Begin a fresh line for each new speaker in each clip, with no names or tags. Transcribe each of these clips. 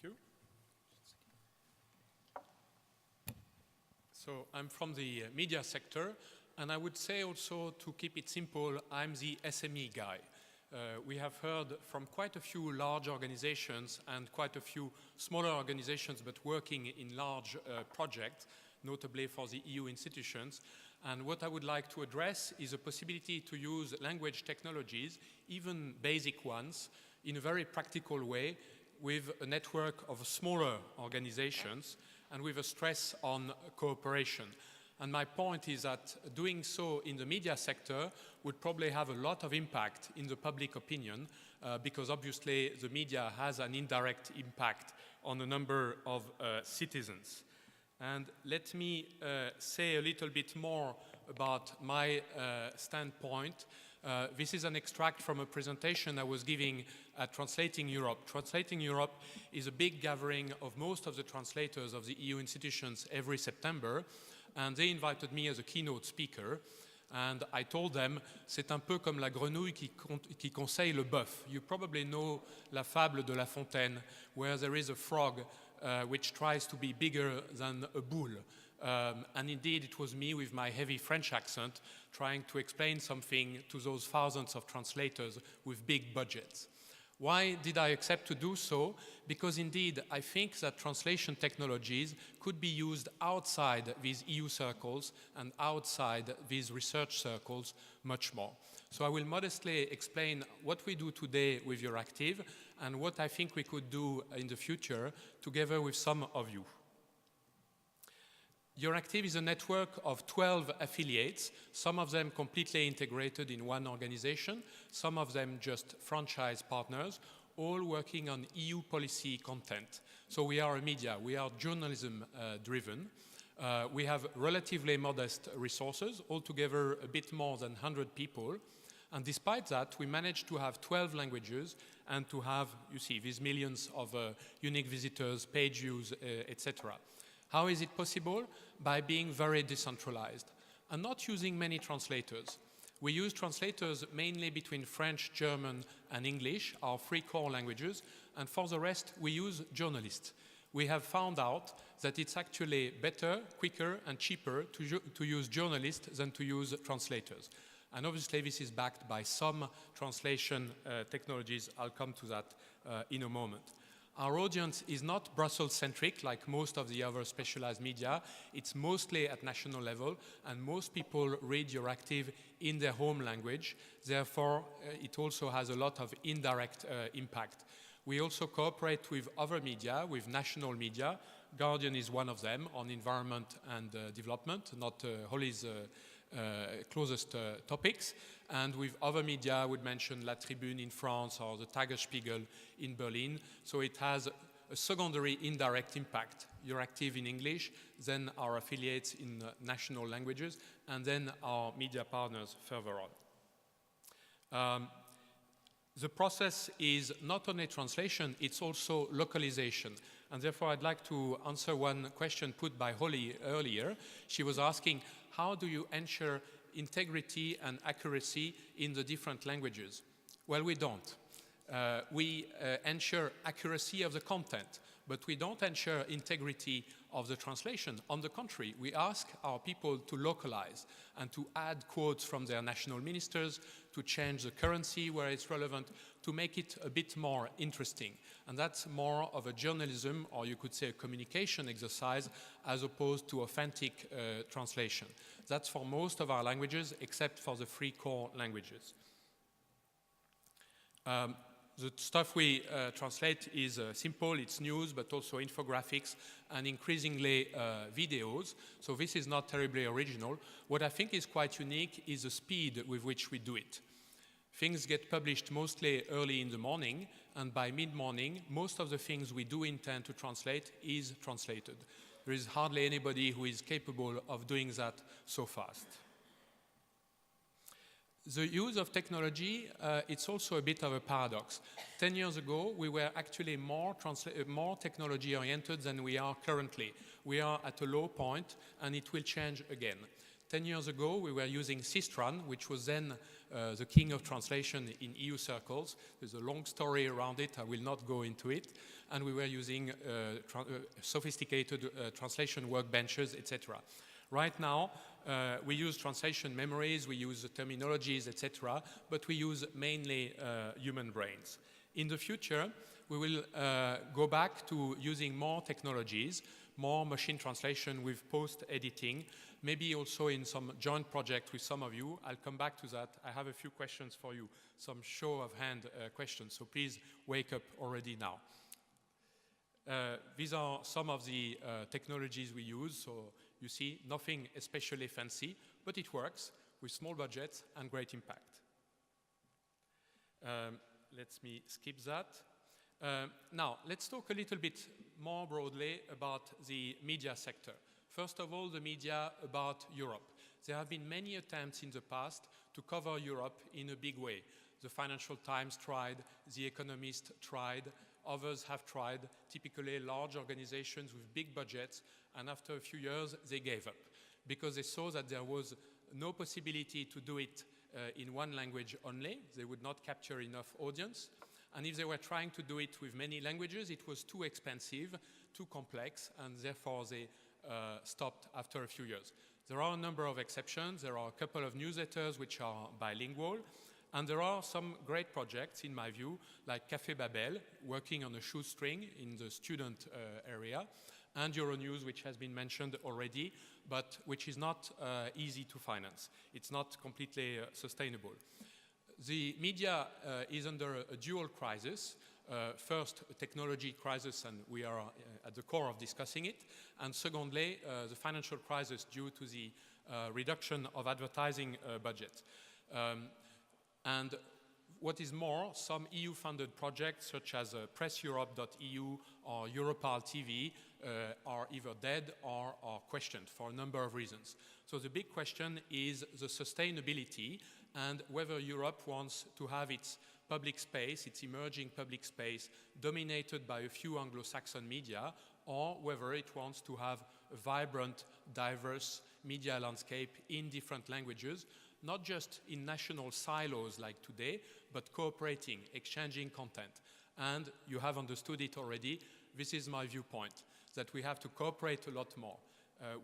Thank you. So I'm from the media sector, and I would say also, to keep it simple, I'm the SME guy. We have heard from quite a few large organizations and quite a few smaller organizations, but working in large projects, notably for the EU institutions. And what I would like to address is a possibility to use language technologies, even basic ones, in a very practical way with a network of smaller organizations and with a stress on cooperation. And my point is that doing so in the media sector would probably have a lot of impact in the public opinion because obviously the media has an indirect impact on a number of citizens. And let me say a little bit more about my standpoint. This is an extract from a presentation I was giving at Translating Europe. Translating Europe is a big gathering of most of the translators of the EU institutions every September, and they invited me as a keynote speaker. And I told them, c'est un peu comme la grenouille qui conseille le bœuf. You probably know la fable de La Fontaine, where there is a frog which tries to be bigger than a bull. And indeed, it was me with my heavy French accent trying to explain something to those thousands of translators with big budgets. Why did I accept to do so? Because indeed, I think that translation technologies could be used outside these EU circles and outside these research circles much more. So I will modestly explain what we do today with Euractiv and what I think we could do in the future together with some of you. Euractiv is a network of 12 affiliates, some of them completely integrated in one organization, some of them just franchise partners, all working on EU policy content. So we are a media, we are journalism driven. We have relatively modest resources, altogether a bit more than 100 people. And despite that, we managed to have 12 languages and to have, you see, these millions of unique visitors, page views, etc. How is it possible? By being very decentralized and not using many translators. We use translators mainly between French, German, and English, our three core languages, and for the rest, we use journalists. We have found out that it's actually better, quicker, and cheaper to use journalists than to use translators. And obviously, this is backed by some translation technologies. I'll come to that in a moment. Our audience is not Brussels-centric like most of the other specialized media. It's mostly at national level, and most people read Euractiv in their home language. Therefore, it also has a lot of indirect impact. We also cooperate with other media, with national media. Guardian is one of them on environment and development, not Holly's closest topics. And with other media, I would mention La Tribune in France or the Tagesspiegel in Berlin. So it has a secondary indirect impact. Euractiv in English, then our affiliates in national languages, and then our media partners further on. The process is not only translation, it's also localization. And therefore, I'd like to answer one question put by Holly earlier. She was asking, how do you ensure integrity and accuracy in the different languages? Well, we don't. We ensure accuracy of the content, but we don't ensure integrity of the translation. On the contrary, we ask our people to localize and to add quotes from their national ministers, to change the currency where it's relevant, to make it a bit more interesting. And that's more of a journalism, or you could say a communication exercise, as opposed to authentic translation. That's for most of our languages, except for the three core languages. The stuff we translate is simple, it's news, but also infographics and increasingly videos. So this is not terribly original. What I think is quite unique is the speed with which we do it. Things get published mostly early in the morning, and by mid-morning, most of the things we do intend to translate is translated. There is hardly anybody who is capable of doing that so fast. The use of technology, it's also a bit of a paradox. 10 years ago, we were actually more technology-oriented than we are currently. We are at a low point, and it will change again. 10 years ago, we were using Sistran, which was then the king of translation in EU circles. There's a long story around it. I will not go into it. And we were using sophisticated translation workbenches, etc. Right now, we use translation memories, we use terminologies, etc., but we use mainly human brains. In the future, we will go back to using more technologies, more machine translation with post-editing, maybe also in some joint project with some of you. I'll come back to that. I have a few questions for you, some show of hand questions, so please wake up already now. These are some of the technologies we use, so you see, nothing especially fancy, but it works with small budgets and great impact. Let me skip that. Now, let's talk a little bit more broadly about the media sector. First of all, the media about Europe. There have been many attempts in the past to cover Europe in a big way. The Financial Times tried, The Economist tried, others have tried, typically large organizations with big budgets, and after a few years, they gave up because they saw that there was no possibility to do it in one language only. They would not capture enough audience. And if they were trying to do it with many languages, it was too expensive, too complex, and therefore they stopped after a few years. There are a number of exceptions. There are a couple of newsletters which are bilingual. And there are some great projects, in my view, like Café Babel, working on a shoestring in the student area, and Euronews, which has been mentioned already, but which is not easy to finance. It's not completely sustainable. The media is under a dual crisis. First, a technology crisis, and we are at the core of discussing it. And secondly, the financial crisis due to the reduction of advertising budget. And what is more, some EU-funded projects such as PressEurope.eu or Europal TV are either dead or are questioned for a number of reasons. So the big question is the sustainability and whether Europe wants to have its public space, its emerging public space, dominated by a few Anglo-Saxon media, or whether it wants to have a vibrant, diverse media landscape in different languages, not just in national silos like today, but cooperating, exchanging content. And you have understood it already. This is my viewpoint, that we have to cooperate a lot more.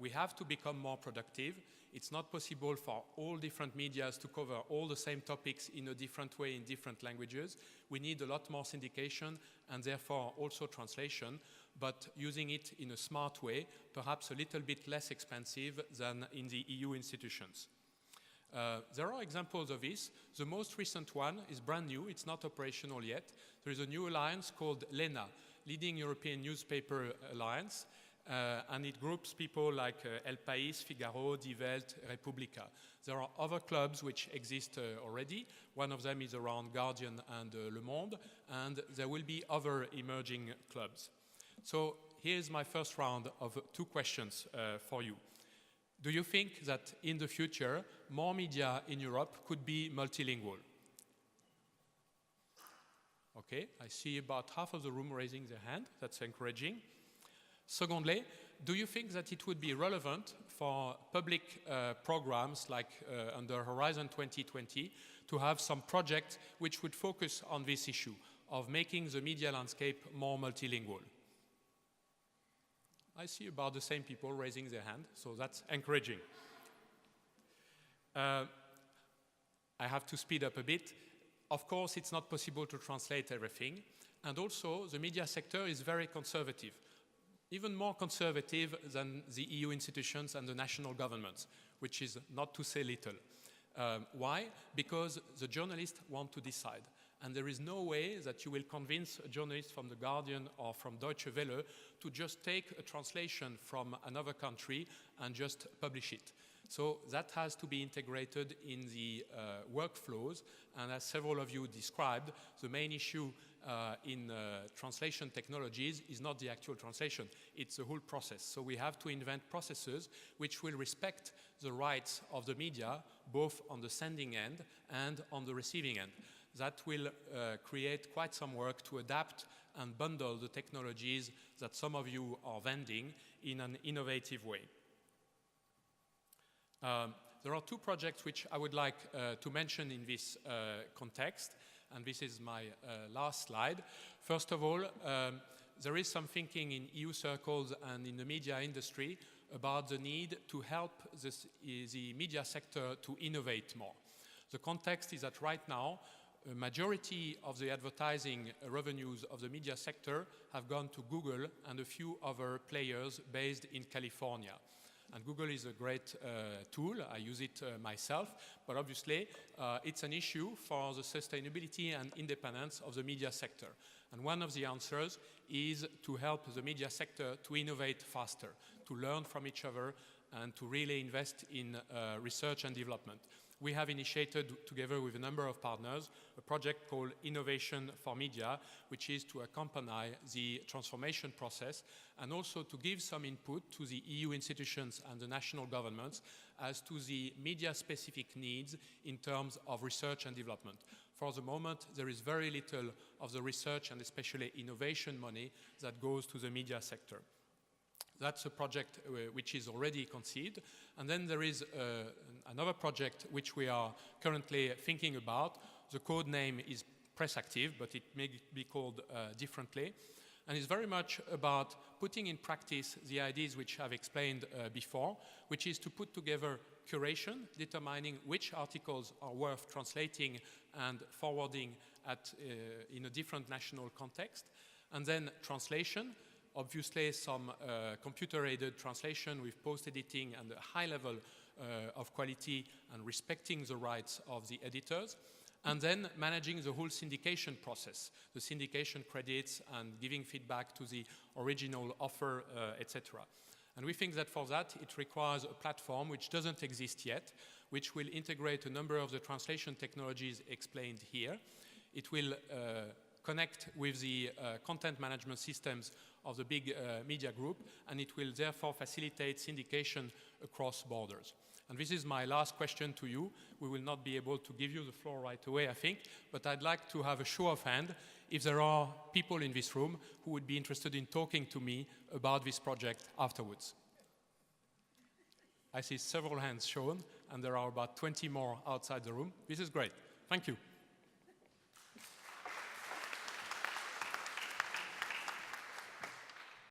We have to become more productive. It's not possible for all different medias to cover all the same topics in a different way in different languages. We need a lot more syndication and therefore also translation, but using it in a smart way, perhaps a little bit less expensive than in the EU institutions. There are examples of this. The most recent one is brand new. It's not operational yet. There is a new alliance called LENA, Leading European Newspaper Alliance, and it groups people like El País, Figaro, Die Welt, Repubblica. There are other clubs which exist already. One of them is around Guardian and Le Monde, and there will be other emerging clubs. So here's my first round of 2 questions for you. Do you think that in the future, more media in Europe could be multilingual? Okay, I see about half of the room raising their hand. That's encouraging. Secondly, do you think that it would be relevant for public programs like under Horizon 2020 to have some projects which would focus on this issue of making the media landscape more multilingual? I see about the same people raising their hand, so that's encouraging. I have to speed up a bit. Of course, it's not possible to translate everything, and also the media sector is very conservative, even more conservative than the EU institutions and the national governments, which is not to say little. Why? Because the journalists want to decide. And there is no way that you will convince a journalist from The Guardian or from Deutsche Welle to just take a translation from another country and just publish it. So that has to be integrated in the workflows. And as several of you described, the main issue in translation technologies is not the actual translation, it's the whole process. So we have to invent processes which will respect the rights of the media, both on the sending end and on the receiving end. That will create quite some work to adapt and bundle the technologies that some of you are vending in an innovative way. There are two projects which I would like to mention in this context, and this is my last slide. First of all, there is some thinking in EU circles and in the media industry about the need to help the media sector to innovate more. The context is that right now, a majority of the advertising revenues of the media sector have gone to Google and a few other players based in California. And Google is a great tool. I use it myself, but obviously it's an issue for the sustainability and independence of the media sector. And one of the answers is to help the media sector to innovate faster, to learn from each other, and to really invest in research and development. We have initiated, together with a number of partners, a project called Innovation for Media, which is to accompany the transformation process and also to give some input to the EU institutions and the national governments as to the media-specific needs in terms of research and development. For the moment, there is very little of the research and especially innovation money that goes to the media sector. That's a project which is already conceived. And then there is another project which we are currently thinking about. The code name is Press Active, but it may be called differently. And it's very much about putting in practice the ideas which I've explained before, which is to put together curation, determining which articles are worth translating and forwarding in a different national context. And then translation, obviously some computer-aided translation with post-editing and a high level of quality and respecting the rights of the editors. And then managing the whole syndication process, the syndication credits and giving feedback to the original offer, etc. And we think that for that it requires a platform which doesn't exist yet, which will integrate a number of the translation technologies explained here. It will connect with the content management systems of the big media group, and it will therefore facilitate syndication across borders. And this is my last question to you. We will not be able to give you the floor right away, I think, but I'd like to have a show of hand if there are people in this room who would be interested in talking to me about this project afterwards. I see several hands shown, and there are about 20 more outside the room. This is great. Thank you.